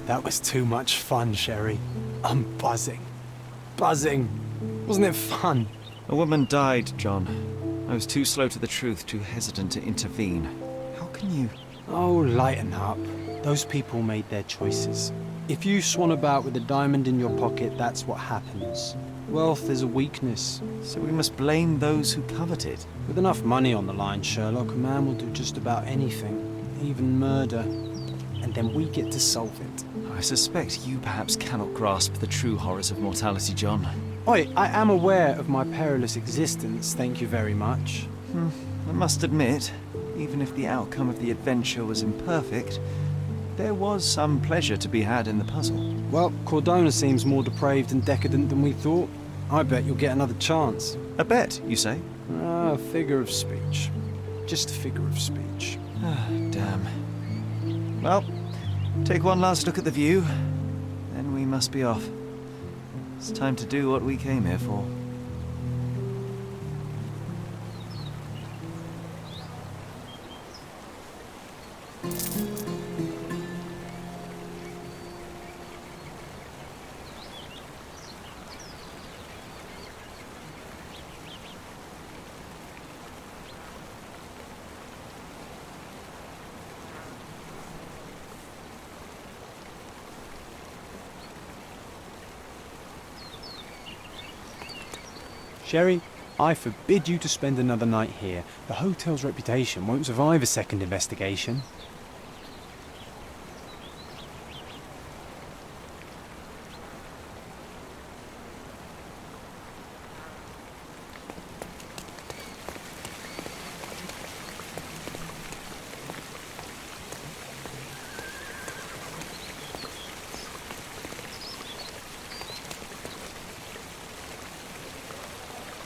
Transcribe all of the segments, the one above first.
That was too much fun, Sherry. I'm buzzing. Buzzing. Wasn't it fun? A woman died, John. I was too slow to the truth, too hesitant to intervene. How can you... Oh, lighten up. Those people made their choices. If you swan about with a diamond in your pocket, that's what happens. Wealth is a weakness. So we must blame those who covet it. With enough money on the line, Sherlock, a man will do just about anything, even murder. And then we get to solve it. I suspect you perhaps cannot grasp the true horrors of mortality, John. Oi, I am aware of my perilous existence, thank you very much. I must admit, even if the outcome of the adventure was imperfect, there was some pleasure to be had in the puzzle. Well, Cordona seems more depraved and decadent than we thought. I bet you'll get another chance. A bet, you say? A figure of speech. Just a figure of speech. Ah, damn. Well, take one last look at the view, then we must be off. It's time to do what we came here for. Sherry, I forbid you to spend another night here. The hotel's reputation won't survive a second investigation.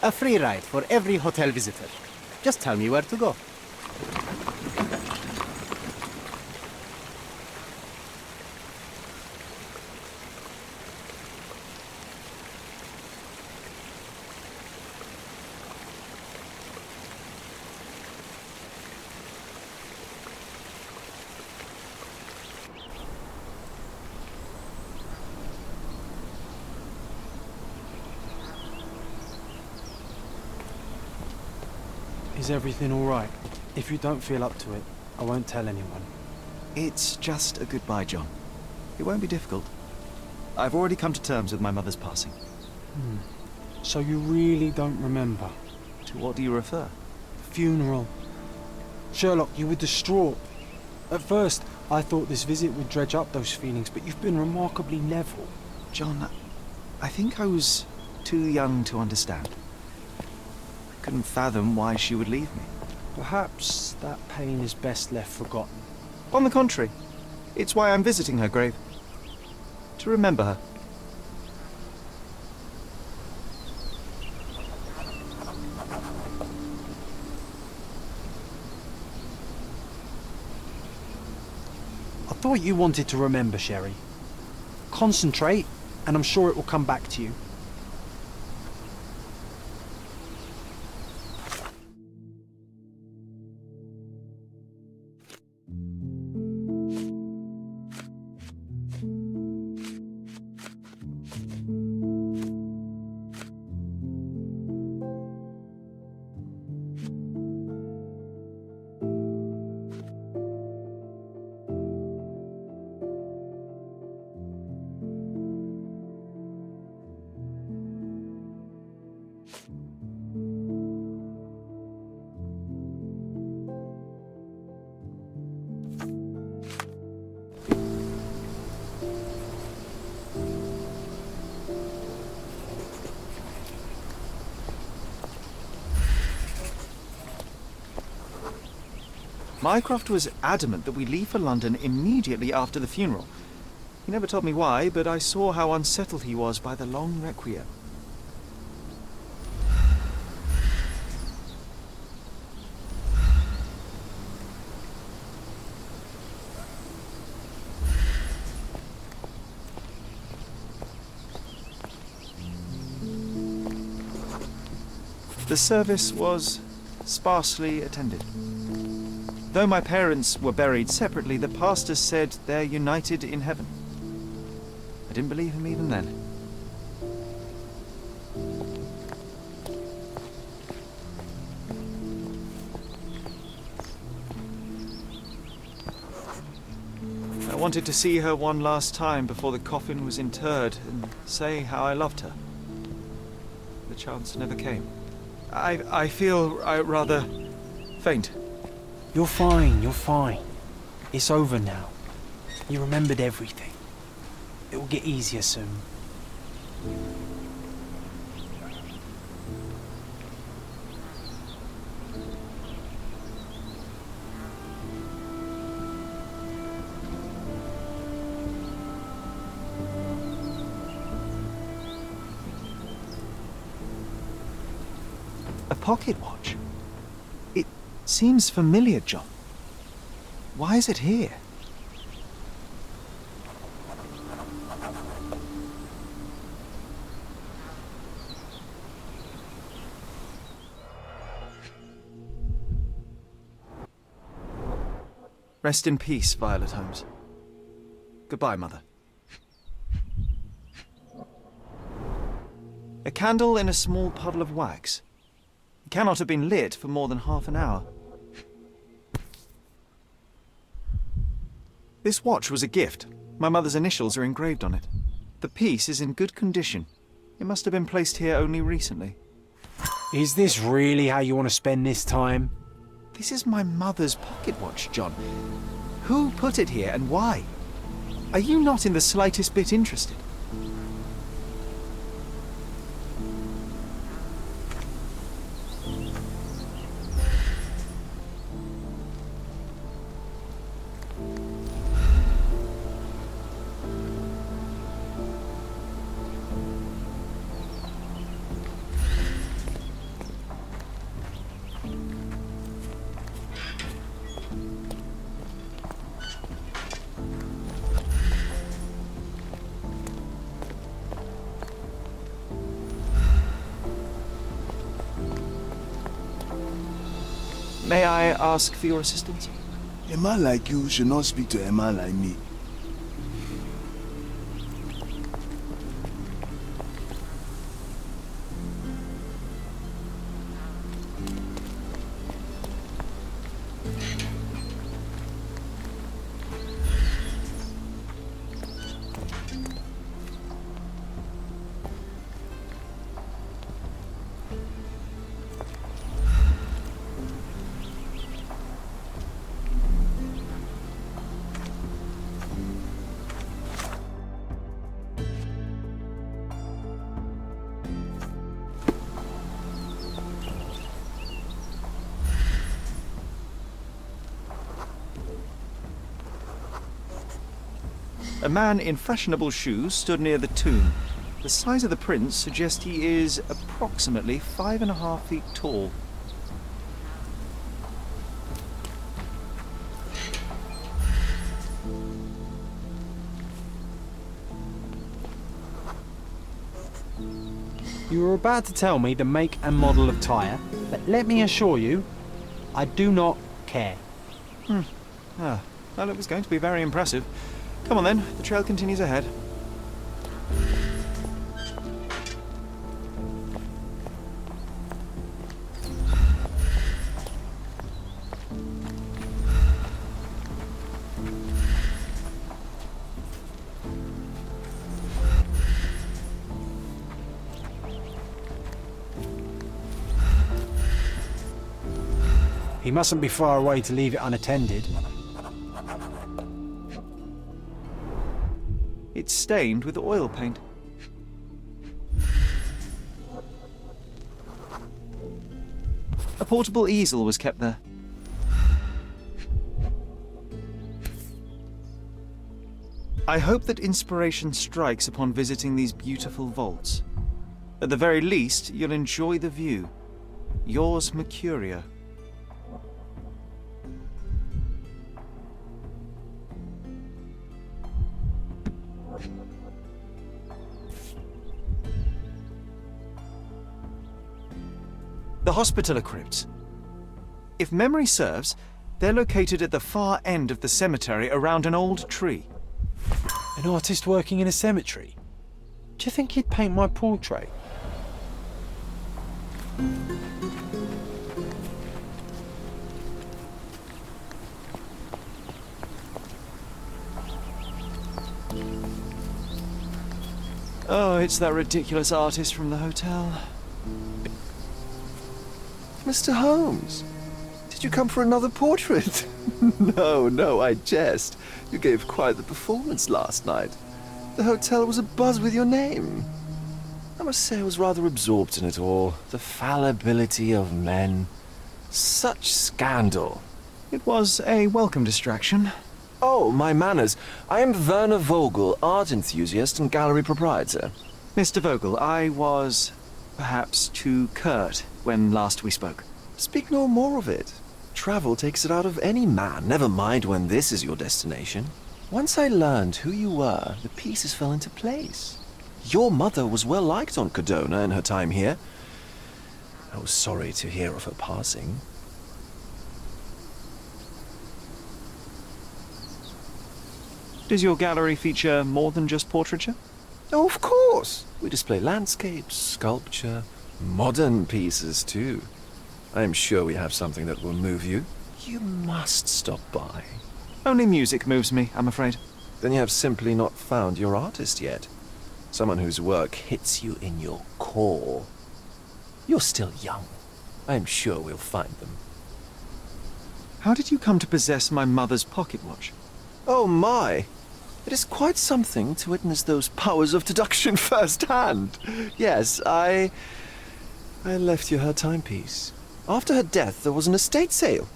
A free ride for every hotel visitor. Just tell me where to go. Is everything all right? If you don't feel up to it, I won't tell anyone. It's just a goodbye, John. It won't be difficult. I've already come to terms with my mother's passing. So you really don't remember? To what do you refer? Funeral. Sherlock, you were distraught. At first, I thought this visit would dredge up those feelings, but you've been remarkably level. John, I think I was too young to understand. Couldn't fathom why she would leave me. Perhaps that pain is best left forgotten. On the contrary, it's why I'm visiting her grave. To remember her. I thought you wanted to remember, Sherry. Concentrate, and I'm sure it will come back to you. Mycroft was adamant that we leave for London immediately after the funeral. He never told me why, but I saw how unsettled he was by the long requiem. The service was sparsely attended. Though my parents were buried separately, the pastor said they're united in heaven. didn't believe him even then. I wanted to see her one last time before the coffin was interred and say how I loved her. The chance never came. I feel rather faint. You're fine, you're fine. It's over now. You remembered everything. It will get easier soon. A pocket watch? It seems familiar, John. Why is it here? Rest in peace, Violet Holmes. Goodbye, Mother. A candle in a small puddle of wax. It cannot have been lit for more than half an hour. This watch was a gift. My mother's initials are engraved on it. The piece is in good condition. It must have been placed here only recently. Is this really how you want to spend this time? This is my mother's pocket watch, John. Who put it here and why? Are you not in the slightest bit interested? May I ask for your assistance? A man like you should not speak to a man like me. A man in fashionable shoes stood near the tomb. The size of the prints suggests he is approximately 5.5 feet tall. You were about to tell me the make and model of tyre, but let me assure you, I do not care. Well, it was going to be very impressive. Come on then, the trail continues ahead. He mustn't be far away to leave it unattended. It's stained with oil paint. A portable easel was kept there. I hope that inspiration strikes upon visiting these beautiful vaults. At the very least, you'll enjoy the view. Yours, Mercuria. The Hospitaller Crypts. If memory serves, they're located at the far end of the cemetery around an old tree. An artist working in a cemetery? Do you think he'd paint my portrait? Oh, it's that ridiculous artist from the hotel. Mr. Holmes, did you come for another portrait? No, I jest. You gave quite the performance last night. The hotel was abuzz with your name. I must say I was rather absorbed in it all. The fallibility of men. Such scandal. It was a welcome distraction. Oh, my manners. I am Werner Vogel, art enthusiast and gallery proprietor. Mr. Vogel, I was perhaps too curt when last we spoke. Speak no more of it. Travel takes it out of any man, never mind when this is your destination. Once I learned who you were, the pieces fell into place. Your mother was well liked on Codona in her time here. I was sorry to hear of her passing. Does your gallery feature more than just portraiture? Oh, of course. We display landscapes, sculpture, modern pieces too. I am sure we have something that will move you. You must stop by. Only music moves me, I'm afraid. Then you have simply not found your artist yet. Someone whose work hits you in your core. You're still young. I am sure we'll find them. How did you come to possess my mother's pocket watch? Oh my! It is quite something to witness those powers of deduction firsthand. Yes, I left you her timepiece. After her death, there was an estate sale.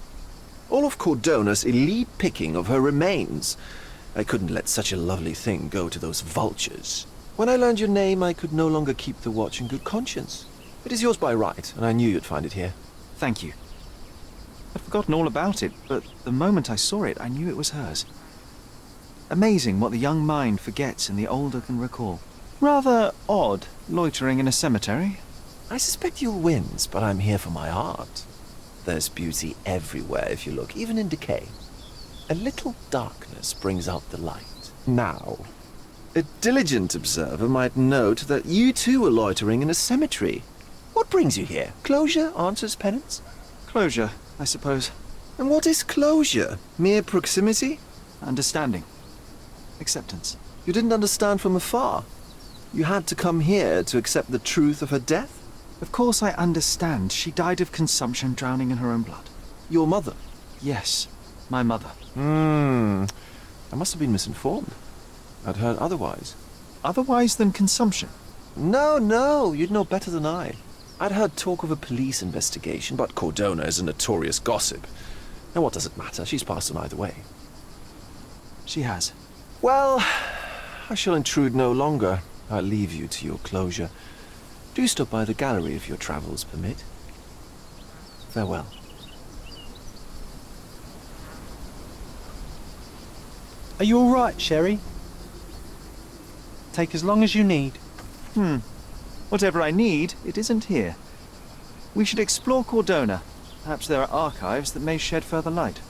All of Cordona's elite picking of her remains. I couldn't let such a lovely thing go to those vultures. When I learned your name, I could no longer keep the watch in good conscience. It is yours by right, and I knew you'd find it here. Thank you. I'd forgotten all about it, but the moment I saw it, I knew it was hers. Amazing what the young mind forgets and the older can recall. Rather odd, loitering in a cemetery. I suspect you'll win, but I'm here for my art. There's beauty everywhere if you look, even in decay. A little darkness brings out the light. Now, a diligent observer might note that you too are loitering in a cemetery. What brings you here? Closure answers penance? Closure, I suppose. And what is closure? Mere proximity? Understanding. Acceptance. You didn't understand from afar. You had to come here to accept the truth of her death? Of course I understand. She died of consumption, drowning in her own blood. Your mother? Yes, my mother. I must have been misinformed. I'd heard otherwise. Otherwise than consumption? No, you'd know better than I. I'd heard talk of a police investigation, but Cordona is a notorious gossip. And what does it matter? She's passed on either way. She has. Well, I shall intrude no longer. I'll leave you to your closure. Do stop by the gallery if your travels permit. Farewell. Are you all right, Sherry? Take as long as you need. Whatever I need, it isn't here. We should explore Cordona. Perhaps there are archives that may shed further light.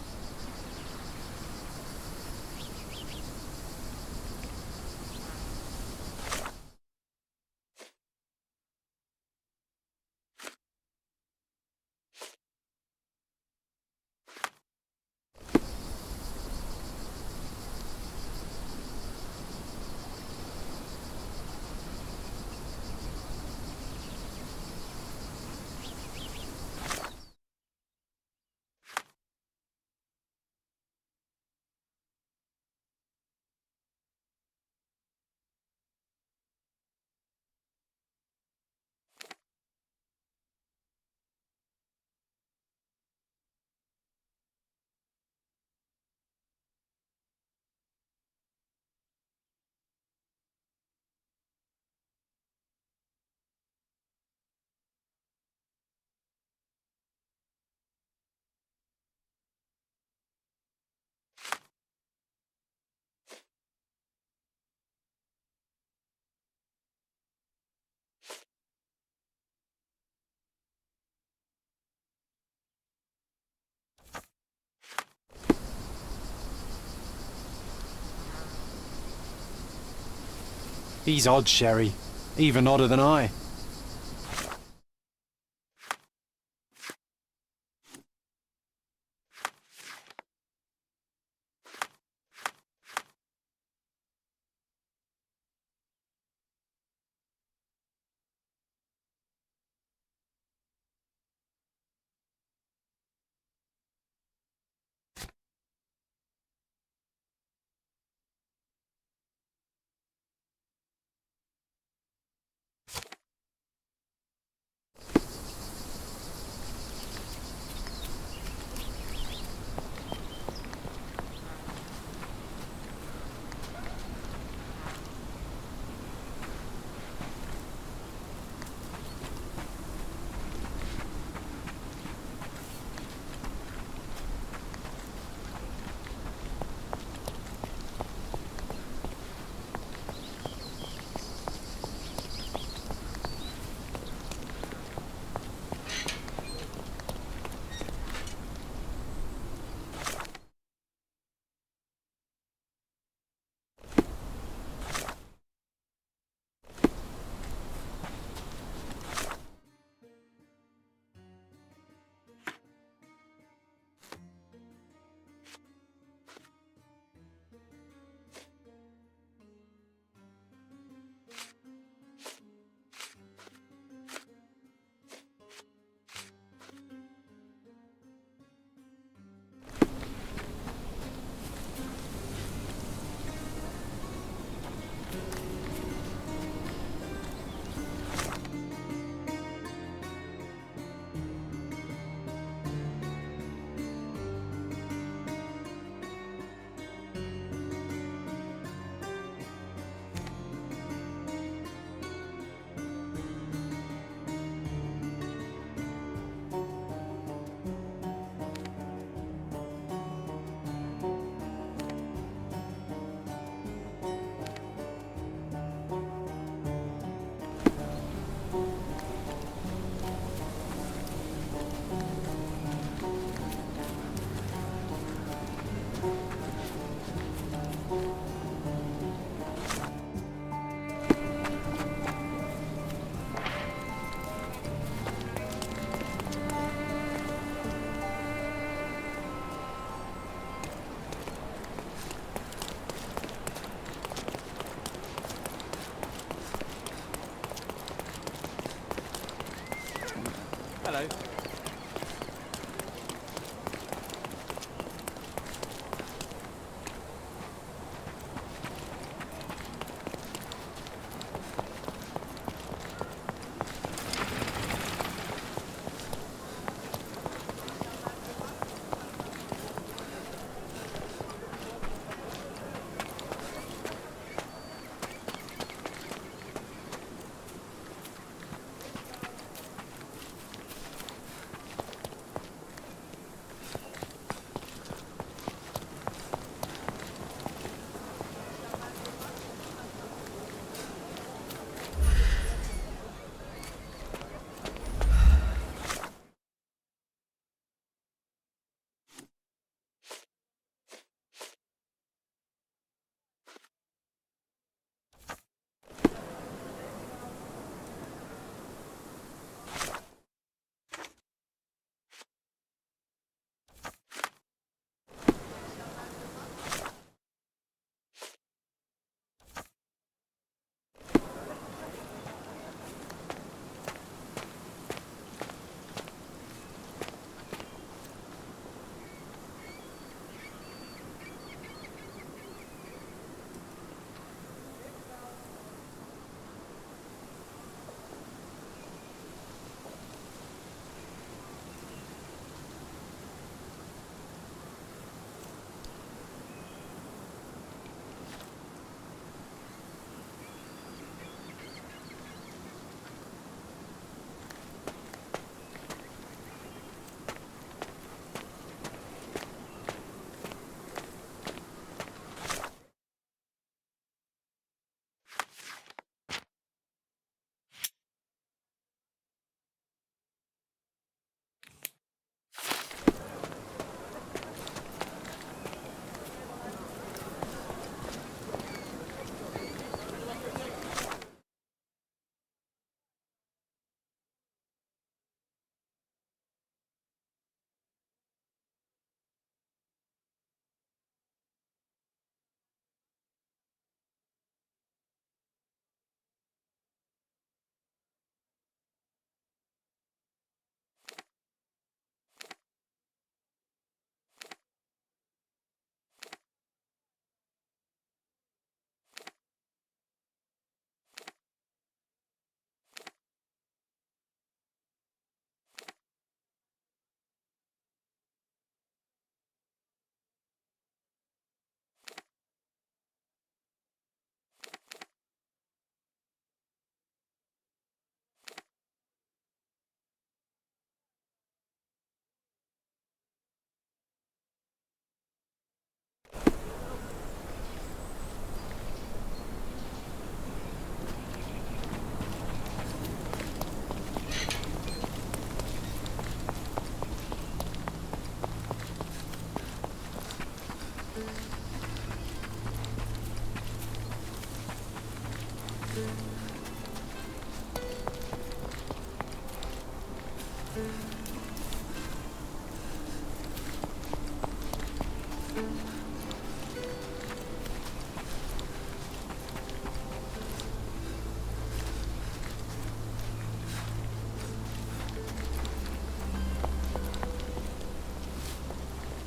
He's odd, Sherry. Even odder than I.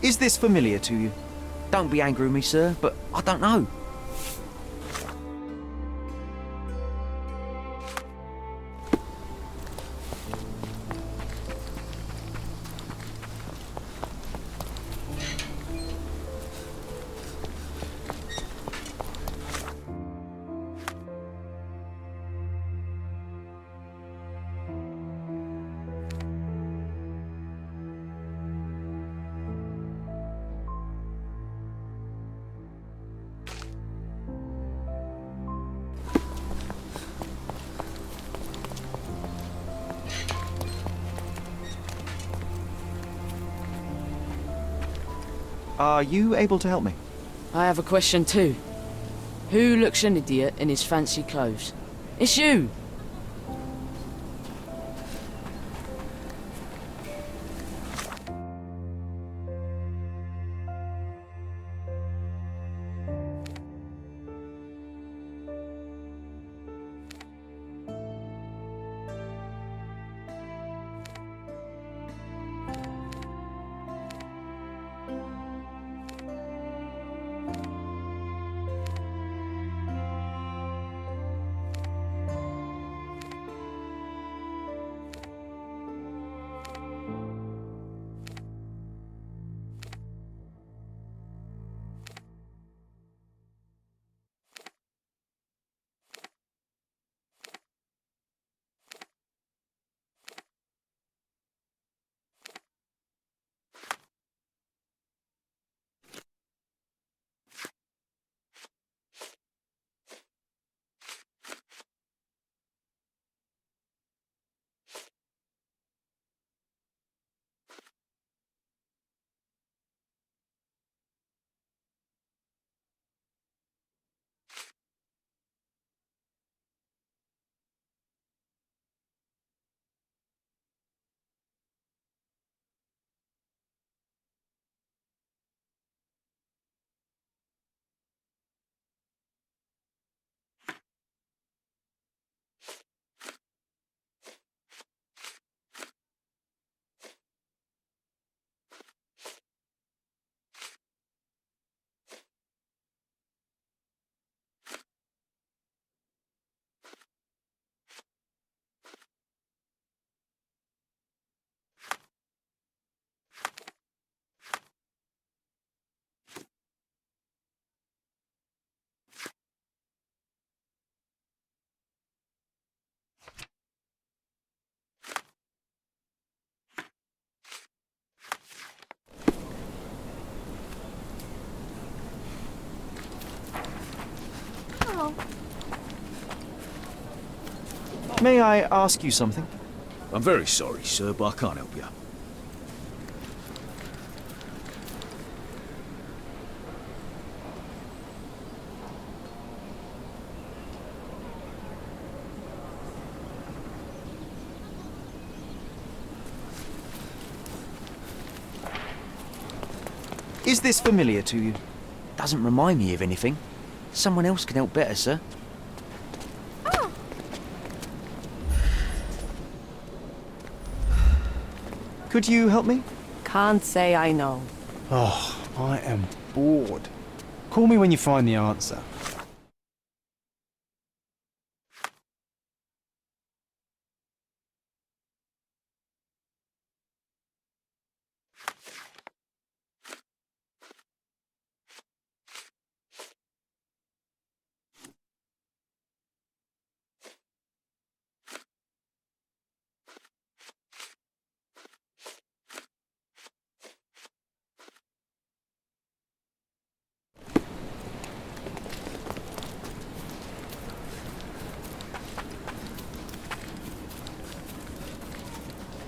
Is this familiar to you? Don't be angry with me, sir, but I don't know. Are you able to help me? I have a question too. Who looks an idiot in his fancy clothes? It's you! May I ask you something? I'm very sorry, sir, but I can't help you. Is this familiar to you? Doesn't remind me of anything. Someone else can help better, sir. Could you help me? Can't say I know. Oh, I am bored. Call me when you find the answer.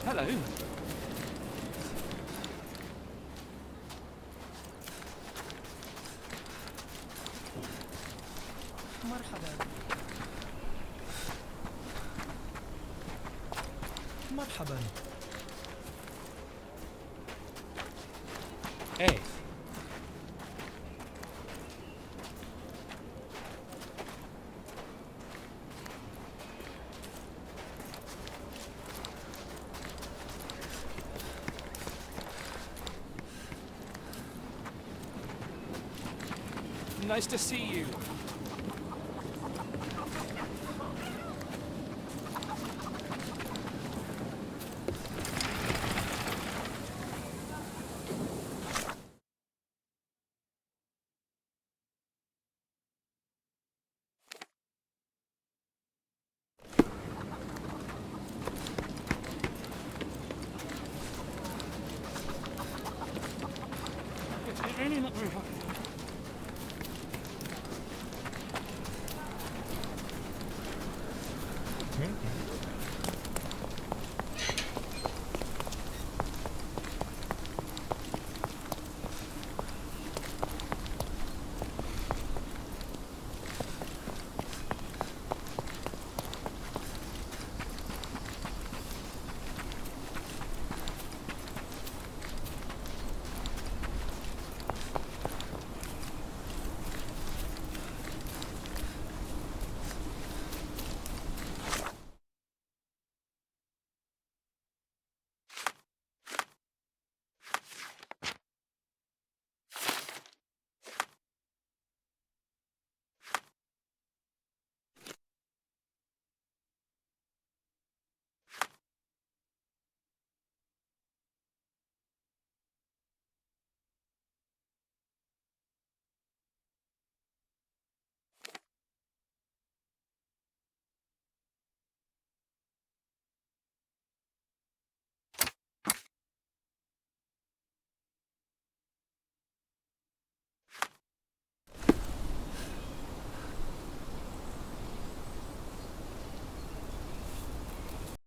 Hello. مرحبا. ايه. Nice to see you.